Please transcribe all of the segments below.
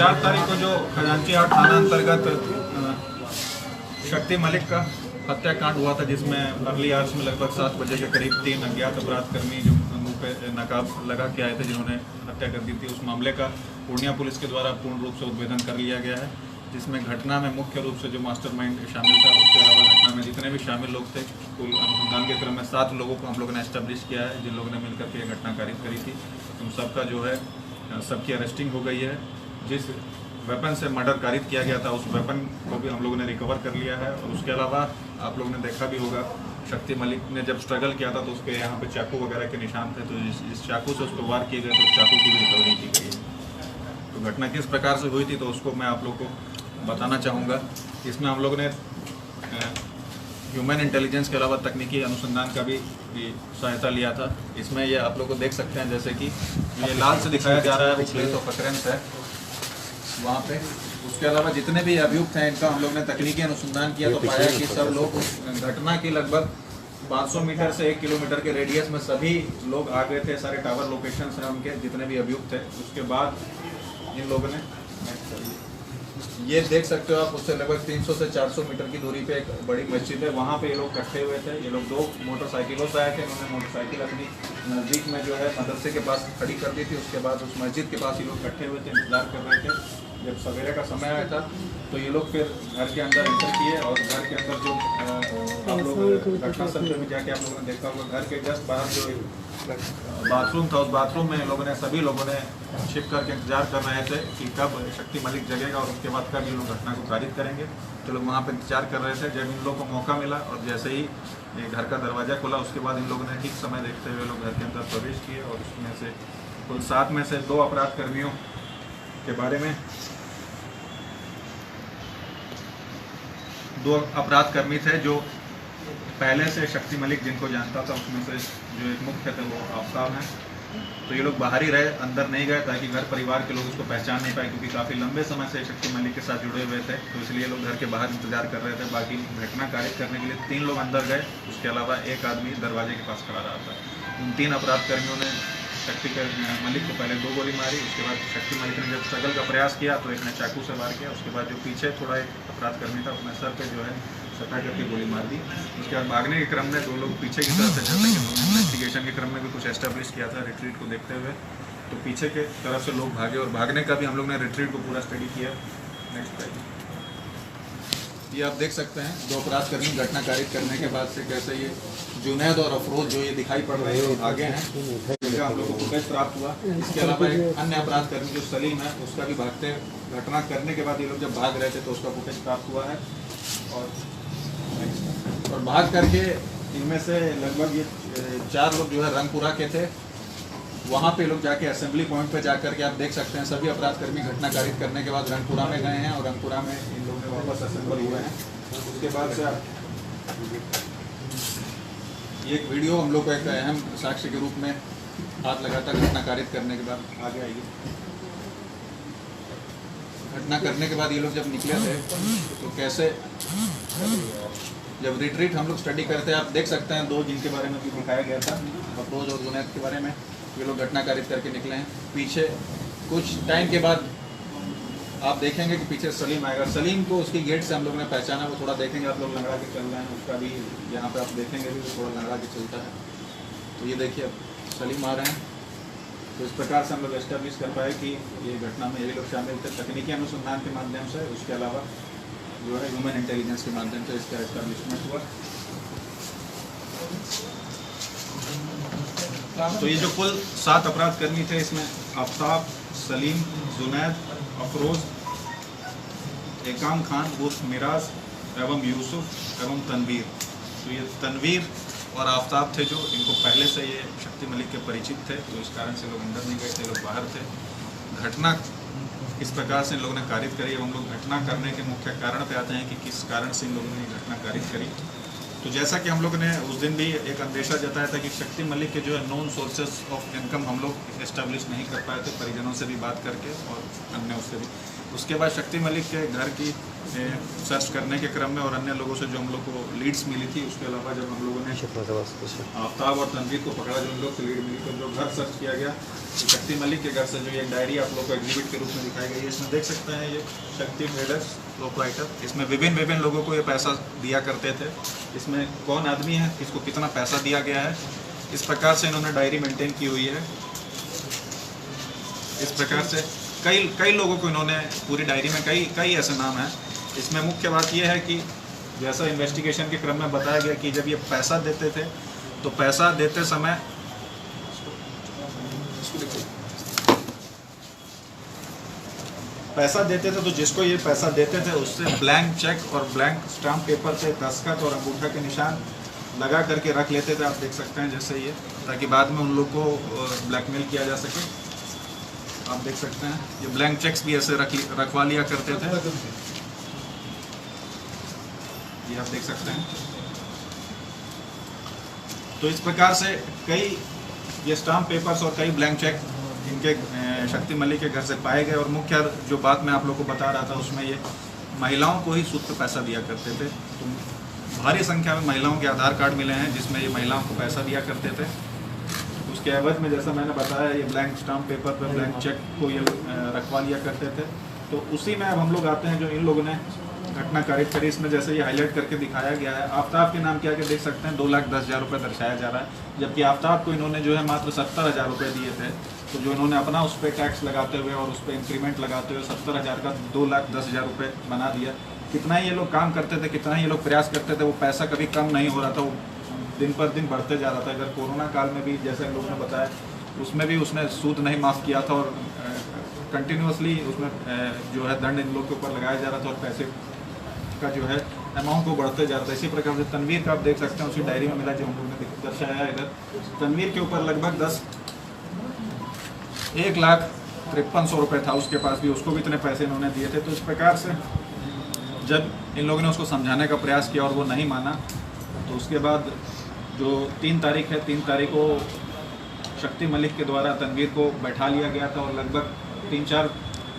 4 तारीख को जो खजांची हाट थाना अंतर्गत शक्ति मलिक का हत्याकांड हुआ था, जिसमें अर्ली आवर्स में लगभग 7 बजे के करीब 3 अज्ञात अपराधकर्मी जो मुंह पे नकाब लगा के आए थे, जिन्होंने हत्या कर दी थी। उस मामले का पूर्णिया पुलिस के द्वारा पूर्ण रूप से उद्भेदन कर लिया गया है, जिसमें घटना में मुख्य रूप से जो मास्टरमाइंड शामिल था, उसके अलावा घटना में जितने भी शामिल लोग थे, कुल अनुसंधान के क्रम में 7 लोगों को हम लोगों ने एस्टेब्लिश किया है, जिन लोगों ने मिलकर के ये घटना कारित करी थी। उन सबका जो है सबकी अरेस्टिंग हो गई है। जिस वेपन से मर्डर कारित किया गया था, उस वेपन को भी हम लोगों ने रिकवर कर लिया है। और उसके अलावा आप लोगों ने देखा भी होगा, शक्ति मलिक ने जब स्ट्रगल किया था तो उसके यहाँ पे चाकू वगैरह के निशान थे, तो इस चाकू से उसको वार किए गए, तो उस चाकू की भी रिकवरी की गई है। तो घटना किस प्रकार से हुई थी, तो उसको मैं आप लोग को बताना चाहूँगा। इसमें हम लोग ने ह्यूमन इंटेलिजेंस के अलावा तकनीकी अनुसंधान का भी सहायता लिया था। इसमें ये आप लोग को देख सकते हैं, जैसे कि ये लाल से दिखाया जा रहा है, वो प्लेस ऑफ अकरेंस है वहाँ पे। उसके अलावा जितने भी अभियुक्त हैं, इनका हम लोग ने तकनीकी अनुसंधान किया, तो पाया कि सब लोग घटना की लगभग 500 मीटर से 1 किलोमीटर के रेडियस में सभी लोग आ गए थे। सारे टावर लोकेशंस हैं उनके, जितने भी अभियुक्त थे। उसके बाद इन लोगों ने ये देख सकते हो आप, उससे लगभग 300 से 400 मीटर की दूरी पे एक बड़ी मस्जिद है, वहाँ पे ये लोग इकट्ठे हुए थे। ये लोग 2 मोटरसाइकिलों से आए थे। इन्होंने मोटरसाइकिल अपनी नज़दीक में जो है मदरसे के पास खड़ी कर दी थी। उसके बाद उस मस्जिद के पास ये लोग इकट्ठे हुए थे, इंतजार कर रहे थे। जब सवेरे का समय आया था तो ये लोग फिर घर के अंदर एंटर किए, और घर के अंदर जो आप लोग घटनास्थल पे भी जाके आप लोगों ने देखा होगा, घर के जस्ट बाहर जो बाथरूम था, उस बाथरूम में लोगों ने सभी लोगों ने छिप करके इंतजार कर रहे थे कि कब शक्ति मलिक जगेगा और उसके बाद कब ये लोग घटना को कारित करेंगे। तो लोग वहाँ पर इंतजार कर रहे थे। जब इन लोगों को मौका मिला और जैसे ही ये घर का दरवाज़ा खुला, उसके बाद इन लोगों ने ठीक समय देखते हुए लोग घर के अंदर प्रवेश किए। और उसमें से कुल 7 में से 2 अपराध कर्मियों के बारे में 2 अपराध कर्मी थे जो पहले से शक्ति मलिक जिनको जानता था, उसमें से जो एक मुख्य थे वो आफ्ताब हैं। तो ये लोग बाहर ही रहे, अंदर नहीं गए, ताकि घर परिवार के लोग उसको पहचान नहीं पाए, क्योंकि काफ़ी लंबे समय से शक्ति मलिक के साथ जुड़े हुए थे। तो इसलिए लोग घर के बाहर इंतजार कर रहे थे। बाकी घटना कारित करने के लिए 3 लोग अंदर गए, उसके अलावा एक आदमी दरवाजे के पास खड़ा रहा था। उन 3 अपराध कर्मियों ने शक्ति मलिक को पहले 2 गोली मारी। उसके बाद शक्ति मलिक ने जब स्ट्रगल का प्रयास किया तो एक ने चाकू से वार किया। उसके बाद जो पीछे थोड़ा एक अपराध कर्मी था, उसने सर पे जो है सटा करके गोली मार दी। उसके बाद भागने के क्रम में 2 लोग पीछे की तरफ से, जैसे कि उन्होंने इन्वेस्टिगेशन के क्रम में भी कुछ एस्टेब्लिश किया था रिट्रीट को देखते हुए, तो पीछे के तरफ से लोग भागे। और भागने का भी हम लोग ने रिट्रीट को पूरा स्टडी किया। नेक्स्ट टाइम ये आप देख सकते हैं, 2 अपराध कर्मी घटना कारित करने के बाद से कैसे ये जुनैद और अफरोज जो ये दिखाई पड़ रहे हैं आगे हैं, जिनका हम लोग को फुटेज प्राप्त हुआ। इसके अलावा एक अन्य अपराध कर्मी जो सलीम है, उसका भी भागते घटना करने के बाद ये लोग जब भाग रहे थे तो उसका फुटेज प्राप्त हुआ है। और भाग करके इनमें से लगभग ये 4 लोग जो है रंगपुरा के थे। वहाँ पे लोग जाके असेंबली पॉइंट पे जाकर के आप देख सकते हैं, सभी अपराधकर्मी घटना कारित करने के बाद रंगपुरा में गए हैं, और रंगपुरा में इन लोगों ने वापस असेंबल हुए हैं। उसके बाद से ये एक वीडियो हम लोग को एक अहम साक्ष्य के रूप में हाथ लगाता घटना कारित करने के बाद आगे आइए। घटना करने के बाद ये लोग जब निकले थे तो कैसे, जब रिट्रीट हम लोग स्टडी करते हैं, आप देख सकते हैं 2 जिनके बारे में भी दिखाया गया था, अफरोज और जुनैद के बारे में, ये लोग घटना कारित करके निकले हैं। पीछे कुछ टाइम के बाद आप देखेंगे कि पीछे सलीम आएगा। सलीम को उसकी गेट से हम लोग ने पहचाना, वो थोड़ा देखेंगे आप लोग लंगड़ा के चल रहे हैं, उसका भी यहाँ पे आप देखेंगे भी थोड़ा लंगड़ा के चलता है। तो ये देखिए अब सलीम आ रहे हैं। तो इस प्रकार से हम लोग एस्टेब्लिश कर पाए कि ये घटना में ये लोग शामिल थे, तकनीकी अनुसंधान के माध्यम से। उसके अलावा जो है ह्यूमन इंटेलिजेंस के माध्यम से इसका एस्टेब्लिशमेंट हुआ। तो ये जो कुल 7 अपराध कर्मी थे, इसमें आफ्ताब, सलीम, जुनैद, अफरोज, एकाम खान उर्फ मिराज एवं यूसुफ एवं तनवीर। तो ये तनवीर और आफ्ताब थे जो इनको पहले से ये शक्ति मलिक के परिचित थे, तो इस कारण से लोग अंदर नहीं गए थे, लोग बाहर थे। घटना इस प्रकार से इन लोगों ने कारित करी। हम लोग घटना करने के मुख्य कारण पे आते हैं कि किस कारण से इन लोगों ने घटना कारित करी। तो जैसा कि हम लोग ने उस दिन भी एक अंदेशा जताया था कि शक्ति मलिक के जो है नॉन सोर्सेस ऑफ इनकम हम लोग इस्टेब्लिश नहीं कर पाए थे, परिजनों से भी बात करके और अन्य उससे भी। उसके बाद शक्ति मलिक के घर की सर्च करने के क्रम में और अन्य लोगों से जो हम लोग को लीड्स मिली थी, उसके अलावा जब हम लोगों ने आफ्ताब और तनवीर को पकड़ा, जो इन लोग से लीड मिली, तो जो घर सर्च किया गया, शक्ति मलिक के घर से जो एक डायरी आप लोग को एग्जिबिट के रूप में दिखाई गई है, इसमें देख सकते हैं ये शक्ति ट्रेडर्स प्रोप्राइटर, इसमें विभिन्न लोगों को ये पैसा दिया करते थे। इसमें कौन आदमी है, किसको कितना पैसा दिया गया है, इस प्रकार से इन्होंने डायरी मेंटेन की हुई है। इस प्रकार से कई लोगों को इन्होंने पूरी डायरी में कई ऐसे नाम हैं। इसमें मुख्य बात यह है कि जैसा इन्वेस्टिगेशन के क्रम में बताया गया कि जब ये पैसा देते थे तो पैसा देते समय तो जिसको ये पैसा देते थे उससे ब्लैंक चेक और ब्लैंक स्टाम्प पेपर से दस्तखत और अंगूठा के निशान लगा करके रख लेते थे। आप देख सकते हैं जैसे ये, ताकि बाद में उन लोग को ब्लैकमेल किया जा सके। आप देख सकते हैं ये ब्लैंक चेक्स भी ऐसे रखवा लिया करते थे, ये आप देख सकते हैं। तो इस प्रकार से कई ये स्टाम्प पेपर्स और कई ब्लैंक चेक इनके शक्ति मलिक के घर से पाए गए। और मुख्य जो बात मैं आप लोग को बता रहा था, उसमें ये महिलाओं को ही सूद पे पैसा दिया करते थे। तो भारी संख्या में महिलाओं के आधार कार्ड मिले हैं जिसमें ये महिलाओं को पैसा दिया करते थे। उसके एवज में जैसा मैंने बताया, ये ब्लैंक स्टाम्प पेपर पर ब्लैंक चेक को ये रखवा लिया करते थे। तो उसी में अब हम लोग आते हैं जो इन लोगों ने घटना कारित करी। इसमें जैसे ये हाईलाइट करके दिखाया गया है, आफ्ताब के नाम के आगे देख सकते हैं 2,10,000 रुपये दर्शाया जा रहा है, जबकि आफ्ताब को इन्होंने जो है मात्र 70,000 रुपये दिए थे। तो जो इन्होंने अपना उस पर टैक्स लगाते हुए और उस पर इंक्रीमेंट लगाते हुए 70,000 का 2,10,000 रुपये बना दिया। कितना ही ये लोग काम करते थे, कितना ही ये लोग प्रयास करते थे, वो पैसा कभी कम नहीं हो रहा था, वो दिन पर दिन बढ़ते जा रहा था। इधर कोरोना काल में भी जैसे हम लोगों ने बताया, उसमें भी उसने सूद नहीं माफ़ किया था और कंटिन्यूसली उसमें जो है दंड इन लोग के ऊपर लगाया जा रहा था और पैसे का जो है अमाउंट वो बढ़ते जा रहा था। इसी प्रकार से तनवीर का आप देख सकते हैं, उसी डायरी में मिला जो हम लोगों ने दर्शाया है। इधर तनवीर के ऊपर लगभग 1,53,100 रुपये था उसके पास भी, उसको भी इतने पैसे इन्होंने दिए थे। तो इस प्रकार से जब इन लोगों ने उसको समझाने का प्रयास किया और वो नहीं माना, तो उसके बाद जो 3 तारीख है, 3 तारीख को शक्ति मलिक के द्वारा तनवीर को बैठा लिया गया था और लगभग 3-4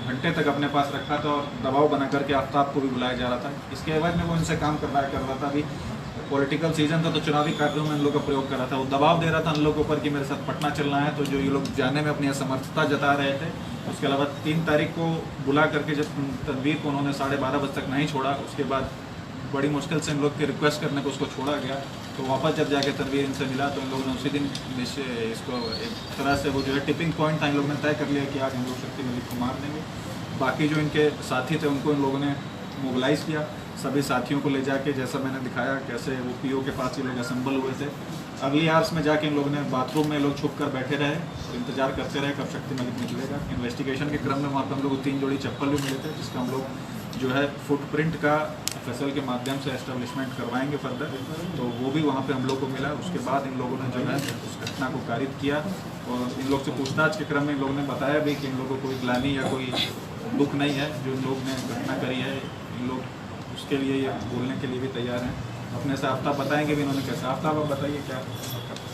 घंटे तक अपने पास रखा था और दबाव बना करके आफ्ताब को भी बुलाया जा रहा था। इसके एवज में वो इनसे काम कर रहा था। अभी पॉलिटिकल सीजन था तो चुनावी कार्यों में इन लोगों का प्रयोग कर रहा था। वो दबाव दे रहा था इन लोगों के ऊपर कि मेरे साथ पटना चलना है, तो जो ये लोग जाने में अपनी असमर्थता जता रहे थे। उसके अलावा 3 तारीख को बुला करके जब तनवीर को उन्होंने 12:30 बजे तक नहीं छोड़ा, उसके बाद बड़ी मुश्किल से इन लोग के रिक्वेस्ट करने को उसको छोड़ा गया। तो वापस जब जाके तनवीर इनसे मिला तो इन लोगों ने उसी दिन इसको एक तरह से वो जो है टिपिंग पॉइंट था, इन लोगों ने तय कर लिया कि आज हम लोग शक्ति मलिक को मार देंगे। बाकी जो इनके साथी थे उनको इन लोगों ने मोबिलाइज़ किया, सभी साथियों को ले जाके, जैसा मैंने दिखाया कैसे वो पीओ के पास ये लोग असेंबल हुए थे। अगली आवर्स में जाके इन लोगों ने बाथरूम में लोग छुप कर बैठे रहे और इंतजार करते रहे कब शक्ति मलिक निकलेगा। इन्वेस्टिगेशन के क्रम में वहाँ पर हम लोग 3 जोड़ी चप्पल भी मिले थे, जिसका हम लोग जो है फुटप्रिंट का FSL के माध्यम से एस्टेब्लिशमेंट करवाएंगे फर्दर। तो वो भी वहाँ पे हम लोग को मिला। उसके बाद इन लोगों ने जो है उस घटना को कारित किया और इन लोग से पूछताछ के क्रम में इन लोगों ने बताया भी कि इन लोगों को कोई ग्लानि या कोई दुख नहीं है जो इन लोग ने घटना करी है। इन लोग उसके लिए ये बोलने के लिए भी तैयार हैं। अपने से आफ्ताब बताएंगे भी इन्होंने कैसे। आफ्ताब आप बताइए क्या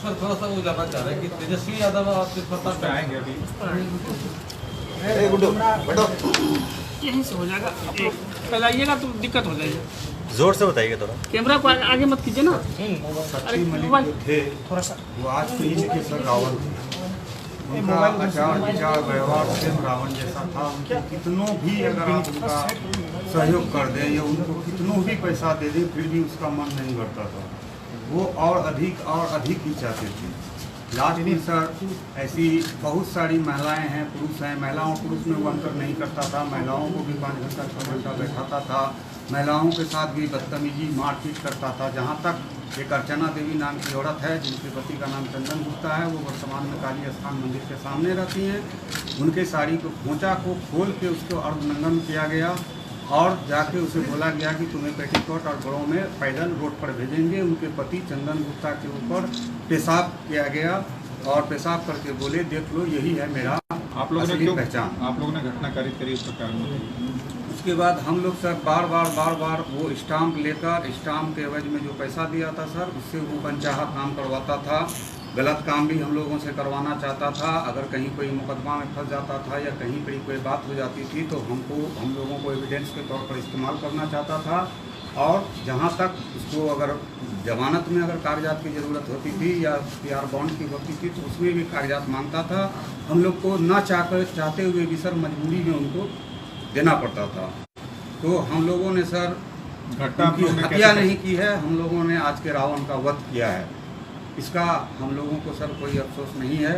सर, थोड़ा सा वो जानना चाह रहे हैं कि तेजस्वी यादव आपके पता पे आएंगे अभी। यहीं से हो जाएगा, पहले आइएगा तो दिक्कत हो जाएगी। जोर से बताइए थोड़ा, कैमरा को आगे मत कीजिए ना। शक्ति मलिक जो थे थोड़ा सा वो आज के युग के सर रावण थे। उनका आचार विचार व्यवहार सेम रावण जैसा था। उनके कितनों भी अगर आप उनका सहयोग कर दें या उनको कितनों भी पैसा दे दें फिर भी उसका मन नहीं करता था। वो और अधिक ही चाहते थे। लास्ट में सर ऐसी बहुत सारी महिलाएं हैं, पुरुष हैं, महिलाओं पुरुष में वो अंतर नहीं करता था। महिलाओं को भी 5 घंटा 6 घंटा बैठाता था। महिलाओं के साथ भी बदतमीजी मारपीट करता था। जहाँ तक एक अर्चना देवी नाम की औरत है जिनके पति का नाम चंदन गुप्ता है, वो वर्तमान में काली स्थान मंदिर के सामने रहती हैं। उनके साड़ी को खोंचा को खोल के उसको अर्धनंगन किया गया और जाके उसे बोला गया कि तुम्हें पेटीकोट और घरों में पैदल रोड पर भेजेंगे। उनके पति चंदन गुप्ता के ऊपर पेशाब किया गया और पेशाब करके बोले देख लो यही है मेरा आप लोगों ने पहचान। आप लोगों ने घटना कारित करी उसका कारण बताइए। उसके बाद हम लोग सर बार बार वो स्टाम्प लेकर स्टाम्प के एवज में जो पैसा दिया था सर उससे वो मनचाहा काम करवाता था। गलत काम भी हम लोगों से करवाना चाहता था। अगर कहीं कोई मुकदमा में फंस जाता था या कहीं पर कोई बात हो जाती थी तो हम लोगों को एविडेंस के तौर पर इस्तेमाल करना चाहता था। और जहाँ तक उसको अगर जमानत में अगर कागजात की ज़रूरत होती थी या PR बॉन्ड की होती थी तो उसमें भी कागजात मांगता था। हम लोग को ना चाहते हुए भी सर मजबूरी में उनको देना पड़ता था। तो हम लोगों ने सर उनकी हत्या नहीं की है, हम लोगों ने आज के रावण का वध किया है। इसका हम लोगों को सर कोई अफसोस नहीं है।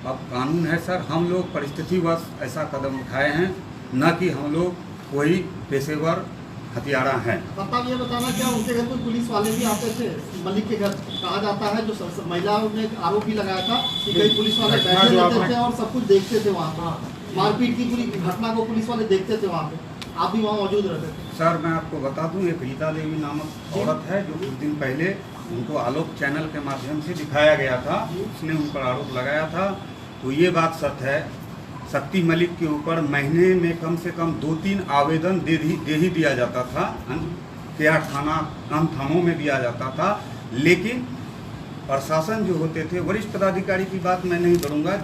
अब कानून है सर, हम लोग परिस्थितिवश ऐसा कदम उठाए हैं, न कि हम लोग कोई पेशेवर हथियारा हैं। आप ये बताना क्या उनके घर कोई पुलिस वाले भी आते थे? मलिक के घर कहा जाता है, जो महिलाओं ने आरोप भी लगाया था कि कई पुलिस वाले बैठे रहते थे और सब कुछ देखते थे वहाँ पर। मारपीट की पूरी घटना को पुलिस वाले देखते थे वहाँ पे, आप भी वहाँ मौजूद रहते थे? सर मैं आपको बता दूं, एक रीता देवी नामक औरत है जो कुछ दिन पहले उनको आलोक चैनल के माध्यम से दिखाया गया था, उसने उन पर आरोप लगाया था। तो ये बात सत्य है, शक्ति मलिक के ऊपर महीने में कम से कम 2-3 आवेदन दे ही दिया जाता था। KR थाना थानों में दिया जाता था। लेकिन प्रशासन जो होते थे, वरिष्ठ पदाधिकारी की बात मैं नहीं करूँगा,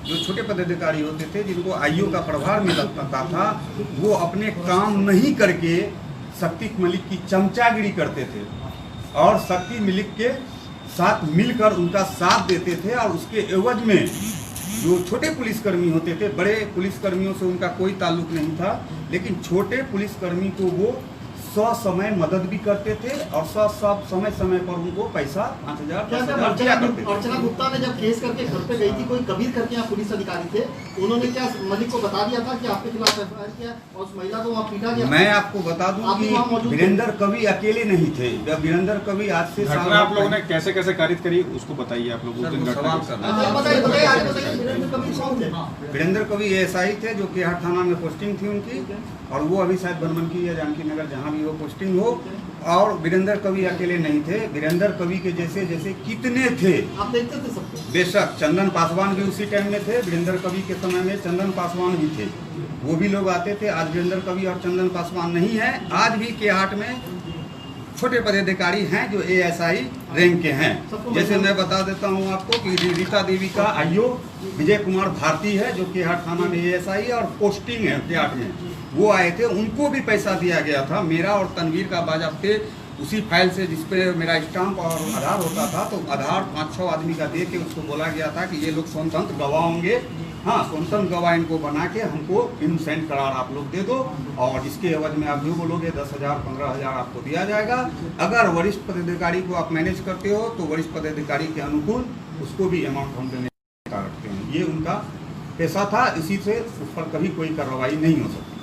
जो छोटे पदाधिकारी होते थे जिनको IO का प्रभार मिलता था, वो अपने काम नहीं करके शक्ति मलिक की चमचागिरी करते थे और शक्ति मलिक के साथ मिलकर उनका साथ देते थे। और उसके एवज में जो छोटे पुलिसकर्मी होते थे, बड़े पुलिसकर्मियों से उनका कोई ताल्लुक नहीं था, लेकिन छोटे पुलिसकर्मी को वो समय मदद भी करते थे और समय पर उनको पैसा 5,000 दिया करते थे। अर्चना गुप्ता ने जब केस करके घर पे गई थी, कोई कबीर करके यहाँ पुलिस अधिकारी थे, उन्होंने क्या मलिक को बता दिया था कि आपके खिलाफ FIR किया और उस महिला को वहाँ पीटा गया? मैं आपको बता दूं कि वीरेंद्र कवि अकेले नहीं थे। जब वीरेंद्र कवि आज से घटना आप लोगों ने कैसे कैसे कारित करी उसको बताइए आप लोग। वीरेंद्र कवि ASI थे जो KR थाना में पोस्टिंग थी उनकी, और वो अभी शायद बनमनकी या जानकी नगर जहाँ भी वो पोस्टिंग हो। और वीरेंद्र कवि अकेले नहीं थे, वीरेंद्र कवि के जैसे कितने थे, आप देखते थे सबको? बेशक चंदन पासवान भी उसी टाइम में थे। वीरेंद्र कवि के समय में चंदन पासवान भी थे, वो भी लोग आते थे। आज वीरेंद्र कवि और चंदन पासवान नहीं है। आज भी KR में छोटे पदाधिकारी हैं जो ASI रैंक के हैं। जैसे मैं बता देता हूं आपको कि रीता देवी का IO विजय कुमार भारती है जो KR थाना में ASI और पोस्टिंग है KR में, वो आए थे, उनको भी पैसा दिया गया था। मेरा और तनवीर का बाज़ाब्ते उसी फाइल से जिसपे मेरा स्टाम्प और आधार होता था, तो आधार 5-6 आदमी का दे के उसको बोला गया था कि ये लोग स्वतंत्र गवाह होंगे, हाँ स्वतंत्र गवाह इनको बना के हमको इनसेंट करार आप लोग दे दो और इसके एवज में आप जो बोलोगे 10,000 15,000 आपको दिया जाएगा। अगर वरिष्ठ पदाधिकारी को आप मैनेज करते हो तो वरिष्ठ पदाधिकारी के अनुकूल उसको भी अमाउंट हम देने का रखते हैं। ये उनका पैसा था, इसी से उस पर कभी कोई कार्रवाई नहीं हो सकती।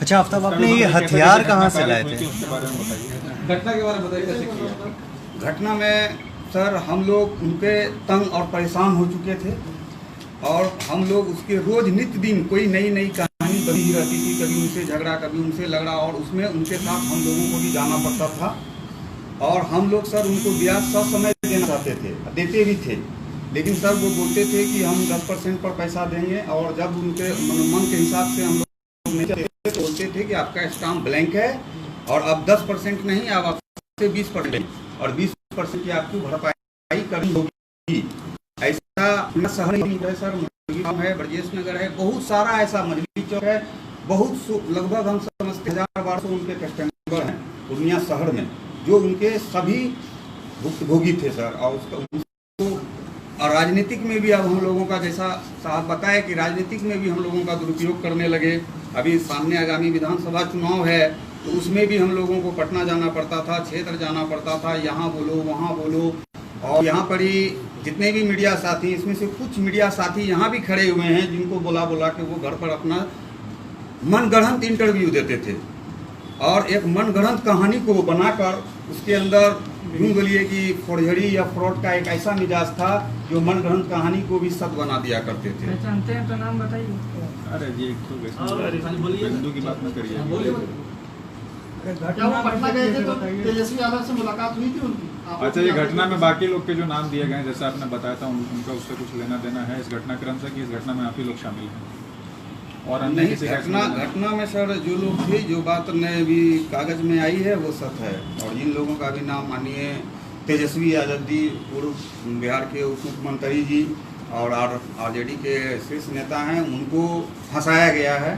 अच्छा आफ्ताब, आपने ये हथियार कहाँ से लाए थे? घटना के बारे में बताइए कैसे किया? घटना में सर हम लोग उनके तंग और परेशान हो चुके थे और हम लोग उसके रोज नित्य दिन कोई नई कहानी बनी ही रहती थी। कभी उनसे झगड़ा, कभी उनसे लगड़ा, और उसमें उनके साथ हम लोगों को भी जाना पड़ता था। और हम लोग सर उनको ब्याज समय देना चाहते थे, देते भी थे, लेकिन सर वो बोलते थे कि हम 10% पर पैसा देंगे। और जब उनके मन के हिसाब से हम लोग नहीं देते तो बोलते थे कि आपका स्टाम्प ब्लैंक है और अब 10% नहीं, अब आपसे 20% और 20% की आपकी भरपाई करनी होगी। ऐसा शहर है सर, है ब्रजेश नगर है, बहुत सारा ऐसा मजली चौक है, बहुत लगभग हम समझते 1000-1200 उनके कस्टमर हैं पूर्णिया शहर में जो उनके सभी भुक्तभोगी थे सर। और उसको और राजनीतिक में भी अब हम लोगों का, जैसा साहब बताया कि राजनीतिक में भी हम लोगों का दुरुपयोग करने लगे। अभी सामने आगामी विधानसभा चुनाव है तो उसमें भी हम लोगों को पटना जाना पड़ता था, क्षेत्र जाना पड़ता था, यहाँ बोलो वहाँ बोलो। और यहाँ पर ही जितने भी मीडिया साथी, इसमें से कुछ मीडिया साथी यहाँ भी खड़े हुए हैं जिनको बुला के वो घर पर अपना मनगढ़ंत इंटरव्यू देते थे और एक मनगढ़ंत कहानी को बनाकर उसके अंदर यूँ बोलिए कि फौजड़ी या फ्रॉड का एक ऐसा मिजाज था जो मनगढ़ंत कहानी को भी सत्य बना दिया करते थे। पहचानते हैं तो नाम बताइए। अरे ये हिंदू की बात मत करिए। क्या वो पटना गए थे तो तेजस्वी यादव से मुलाकात हुई थी उनकी? अच्छा, ये घटना में बाकी लोग के जो नाम दिए गए जैसे आपने बताया था उनका उससे कुछ लेना देना है इस घटनाक्रम से कि इस घटना में आप ही लोग शामिल हैं? और नहीं, घटना में सर जो लोग थे, जो बात ने भी कागज में आई है वो सत्य है। और जिन लोगों का भी नाम मानिए तेजस्वी यादव जी पूर्व बिहार के उप मुख्यमंत्री जी और आरजेडी के शीर्ष नेता हैं, उनको फंसाया गया है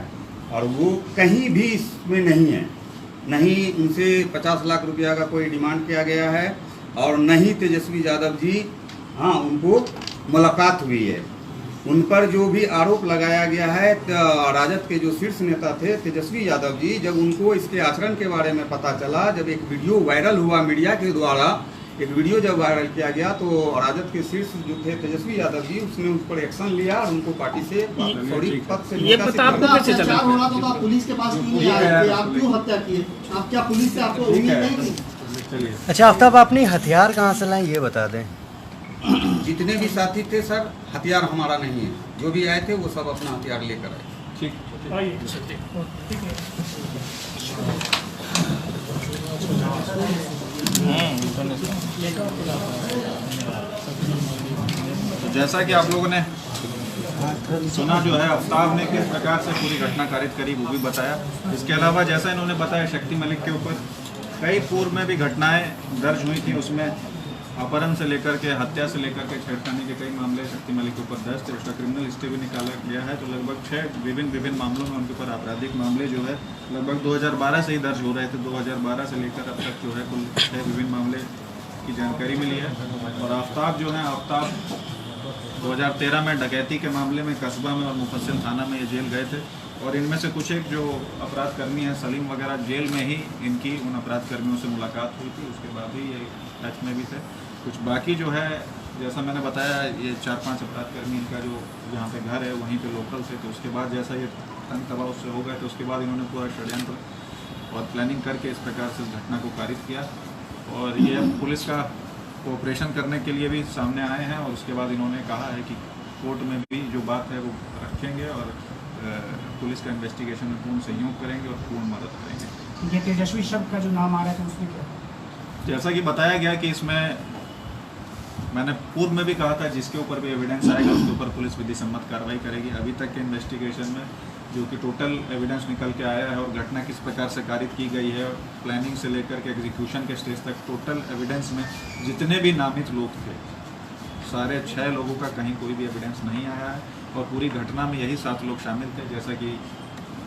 और वो कहीं भी इसमें नहीं है। नहीं उनसे 50 लाख रुपया का कोई डिमांड किया गया है और नहीं तेजस्वी यादव जी, हाँ उनको मुलाकात हुई है। उन पर जो भी आरोप लगाया गया है, राजद के जो शीर्ष नेता थे तेजस्वी यादव जी, जब उनको इसके आचरण के बारे में पता चला, जब एक वीडियो वायरल हुआ मीडिया के द्वारा, एक वीडियो जब वायरल किया गया तो राजद के शीर्ष जो थे तेजस्वी यादव जी, उसने उस पर एक्शन लिया और उनको पार्टी से सॉरी पद से ये बता आपको कैसे चला? अत्याचार हो रहा था तो आप पुलिस के पास क्यों नहीं आए थे? आप क्यों हत्या किए? आप क्या पुलिस से आपको उम्मीद नहीं थी? अच्छा आफ्ताब, आपने हथियार कहाँ से लाए ये बता दें। जितने भी साथी थे सर, हथियार हमारा नहीं है, जो भी आए थे वो सब अपना हथियार लेकर आए। ठीक। तो जैसा कि आप लोगों ने सुना जो है, आफ्ताब ने किस प्रकार से पूरी घटना कारित करी वो भी बताया। इसके अलावा जैसा इन्होंने बताया, शक्ति मलिक के ऊपर कई पूर्व में भी घटनाएं दर्ज हुई थी, उसमें अपहरण से लेकर के हत्या से लेकर के छेड़खानी के कई मामले शक्ति मलिक के ऊपर दर्ज थे। उसका क्रिमिनल हिस्ट्री भी निकाला गया है। तो लगभग 6 विभिन्न मामलों में उनके ऊपर आपराधिक मामले जो है लगभग 2012 से ही दर्ज हो रहे थे। 2012 से लेकर अब तक जो है कुल 6 विभिन्न मामले की जानकारी मिली है। और आफ्ताब जो है, आफ्ताब 2013 में डकैती के मामले में कस्बा में और मुफस्सिल थाना में ये जेल गए थे। और इनमें से कुछ एक जो अपराध कर्मी हैं सलीम वगैरह, जेल में ही इनकी उन अपराध कर्मियों से मुलाकात हुई थी। उसके बाद ही ये टच में भी थे। कुछ बाकी जो है, जैसा मैंने बताया, ये 4-5 अपराध कर्मी इनका जो जहाँ पे घर है वहीं पे लोकल थे। तो उसके बाद जैसा ये तंग तबाह उससे हो गए, तो उसके बाद इन्होंने पूरा षड्यंत्र और प्लानिंग करके इस प्रकार से इस घटना को कारित किया। और ये पुलिस का कोऑपरेशन करने के लिए भी सामने आए हैं। और उसके बाद इन्होंने कहा है कि कोर्ट में भी जो बात है वो रखेंगे और पुलिस का इन्वेस्टिगेशन में पूर्ण सहयोग करेंगे और पूर्ण मदद करेंगे। ये तेजस्वी शब्द का जो नाम आ रहा था उसमें क्या? जैसा कि बताया गया कि इसमें मैंने पूर्व में भी कहा था, जिसके ऊपर भी एविडेंस आएगा उसके ऊपर पुलिस विधि सम्मत कार्रवाई करेगी। अभी तक के इन्वेस्टिगेशन में जो कि टोटल एविडेंस निकल के आया है और घटना किस प्रकार से कारित की गई है, प्लानिंग से लेकर के एग्जीक्यूशन के स्टेज तक, टोटल एविडेंस में जितने भी नामित लोग थे, सारे 6 लोगों का कहीं कोई भी एविडेंस नहीं आया है। और पूरी घटना में यही 7 लोग शामिल थे, जैसा कि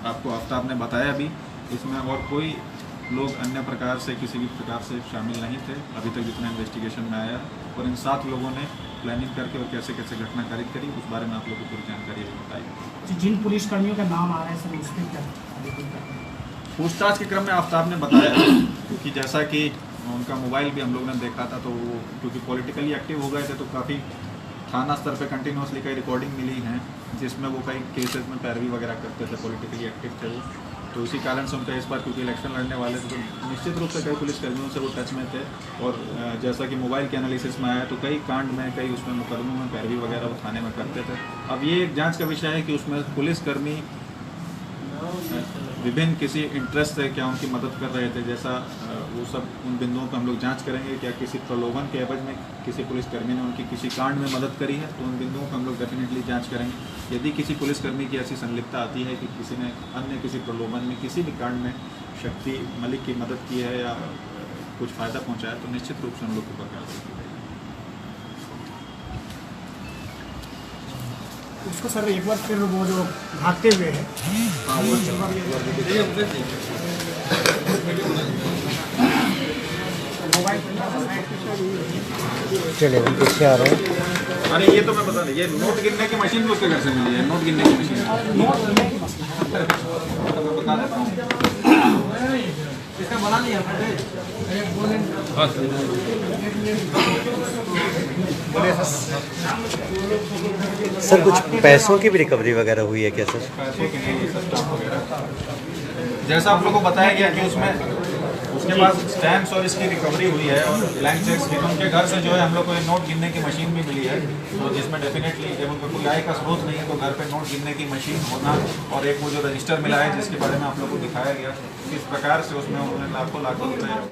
आपको आफ्ताब ने बताया भी। इसमें और कोई लोग अन्य प्रकार से किसी भी प्रकार से शामिल नहीं थे अभी तक जितना इन्वेस्टिगेशन में आया। और इन 7 लोगों ने प्लानिंग करके और कैसे कैसे घटना कारित करी, उस बारे में आप लोगों को पूरी जानकारी अभी बताई। जिन पुलिसकर्मियों का नाम आ रहा है सर, उस पर क्या पूछताछ के क्रम में आफ्ताब ने बताया कि जैसा कि उनका मोबाइल भी हम लोग ने देखा था, तो वो क्योंकि पॉलिटिकली एक्टिव हो गए थे, तो काफ़ी थाना स्तर पे कंटिन्यूसली कई रिकॉर्डिंग मिली हैं जिसमें वो कई केसेस में पैरवी वगैरह करते थे, पॉलिटिकली एक्टिव थे वो। तो इसी कारण से उनका इस बार क्योंकि इलेक्शन लड़ने वाले थे, तो निश्चित रूप से कई पुलिसकर्मियों से वो टच में थे। और जैसा कि मोबाइल के एनालिसिस में आया, तो कई कांड में, कई उसमें मुकदमों में पैरवी वगैरह वो थाने में करते थे। अब ये एक जांच का विषय है कि उसमें पुलिसकर्मी विभिन्न किसी इंटरेस्ट से क्या उनकी मदद कर रहे थे, जैसा वो सब उन बिंदुओं पर हम लोग जांच करेंगे। क्या किसी प्रलोभन के एवज में किसी पुलिसकर्मी ने उनकी किसी कांड में मदद करी है, तो उन बिंदुओं पर हम लोग डेफिनेटली जांच करेंगे। यदि किसी पुलिसकर्मी की ऐसी संलिप्तता आती है कि किसी ने अन्य किसी प्रलोभन में किसी भी कांड में शक्ति मलिक की मदद की है या कुछ फ़ायदा पहुँचाया, तो निश्चित रूप से हम लोग को ऊपर कार्रवाई की जाएगी। उसको सर एक बार फिर वो जो भागते हुए है, चले हम पीछे आ रहे हैं। अरे ये तो मैं बता रहा, ये नोट गिनने की मशीन भी उसके घर से मिली है, नोट गिनने की मशीन तो मैं बता देता हूँ। इसका बना लिया सर कुछ पैसों की भी रिकवरी वगैरह हुई है क्या सर? पैसों की नहीं, स्टाफ वगैरह जैसा आप लोगों को बताया गया कि उसमें उसके पास स्टैम्प्स और इसकी रिकवरी हुई है और ब्लैंक चेक्स की। उनके घर से जो है हम लोग को नोट गिनने की मशीन भी मिली है, तो जिसमें डेफिनेटली जब उनको कोई आय का स्रोत नहीं है तो घर पे नोट गिनने की मशीन होना और एक वो जो रजिस्टर मिला है जिसके बारे में आप लोग को दिखाया गया, किस प्रकार से उसमें उन्होंने लाखों रुपए